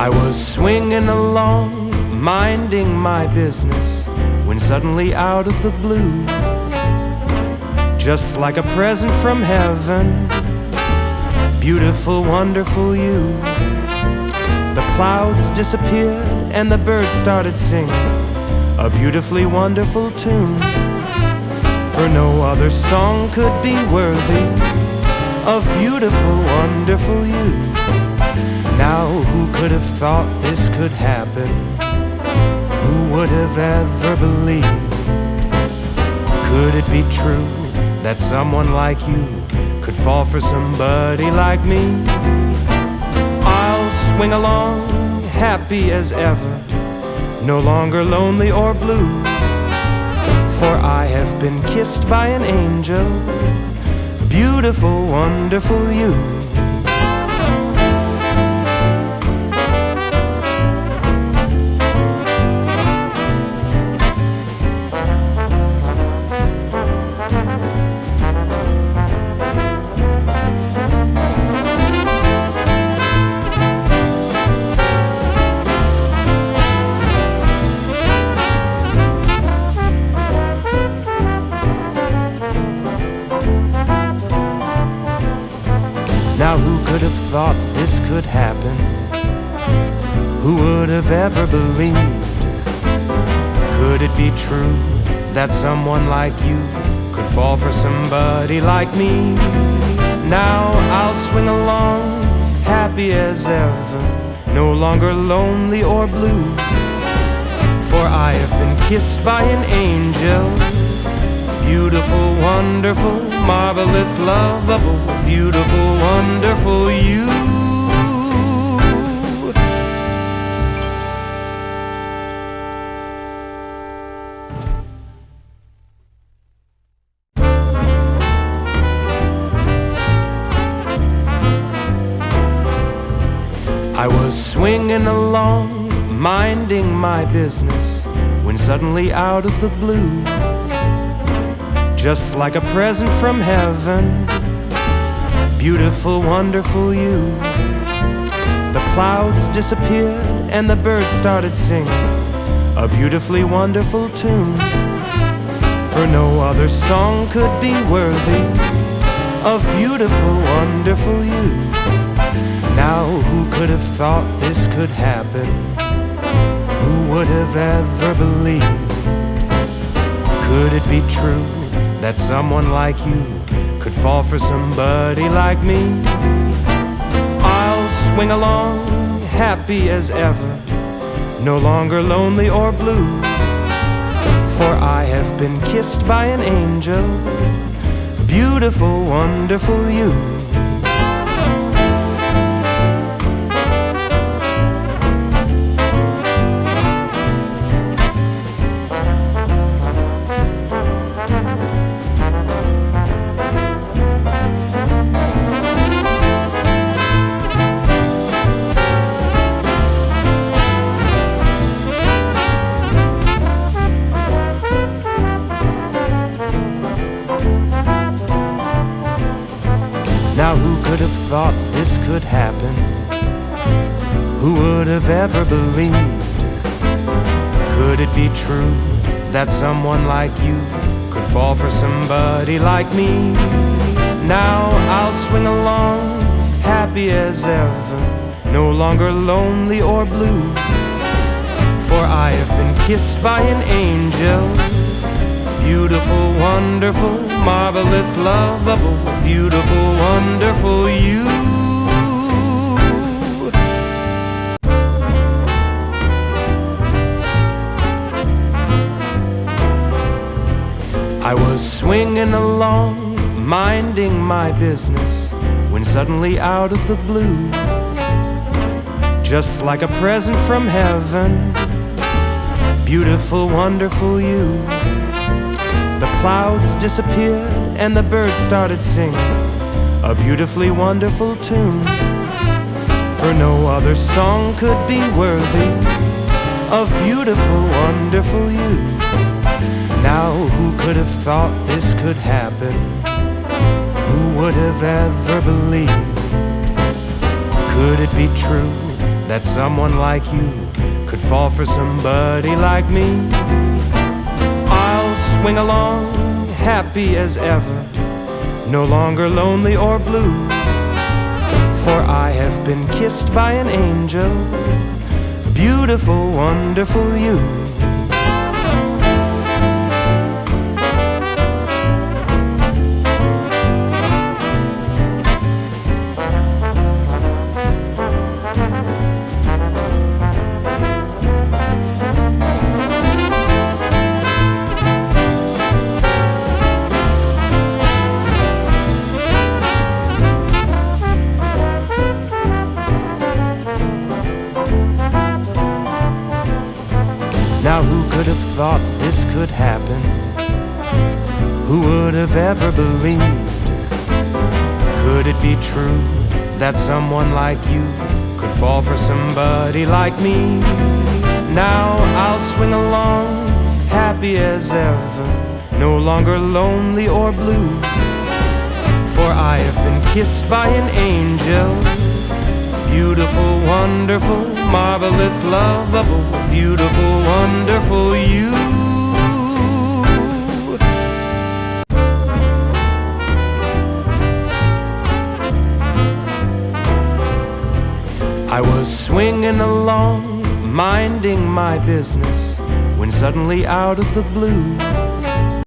I was swinging along, minding my business, when suddenly out of the blue, just like a present from heaven, beautiful, wonderful you. The clouds disappeared and the birds started singing a beautifully wonderful tune, for no other song could be worthy of beautiful, wonderful you. Now who could have thought this could happen? Who would have ever believed? Could it be true that someone like you could fall for somebody like me? I'll swing along, happy as ever, no longer lonely or blue, for I have been kissed by an angel, beautiful, wonderful you. Now who could have thought this could happen? Who would have ever believed? Could it be true that someone like you could fall for somebody like me? Now I'll swing along, happy as ever, no longer lonely or blue, for I have been kissed by an angel, beautiful, wonderful, marvelous, lovable, beautiful, wonderful you. I was swinging along, minding my business, when suddenly out of the blue, just like a present from heaven, beautiful, wonderful you. The clouds disappeared and the birds started singing a beautifully wonderful tune, for no other song could be worthy of beautiful, wonderful you. Now who could have thought this could happen? Who would have ever believed? Could it be true that someone like you could fall for somebody like me? I'll swing along, happy as ever, no longer lonely or blue, for I have been kissed by an angel, beautiful, wonderful you. Now who could have thought this could happen? Who would have ever believed? Could it be true that someone like you could fall for somebody like me? Now I'll swing along, happy as ever, no longer lonely or blue, for I have been kissed by an angel, beautiful, wonderful, marvelous, lovable, beautiful, wonderful you. I was swinging along, minding my business, when suddenly out of the blue, just like a present from heaven, beautiful, wonderful you. The clouds disappeared and the birds started singing a beautifully wonderful tune, for no other song could be worthy of beautiful, wonderful you. Now who could have thought this could happen? Who would have ever believed? Could it be true that someone like you could fall for somebody like me. I'll swing along, happy as ever, no longer lonely or blue, for I have been kissed by an angel, beautiful, wonderful you. Now who could have thought this could happen? Who would have ever believed? Could it be true that someone like you could fall for somebody like me? Now I'll swing along, happy as ever, no longer lonely or blue, for I have been kissed by an angel, beautiful, wonderful, marvelous, lovable, beautiful, wonderful you. I was swinging along, minding my business, when suddenly out of the blue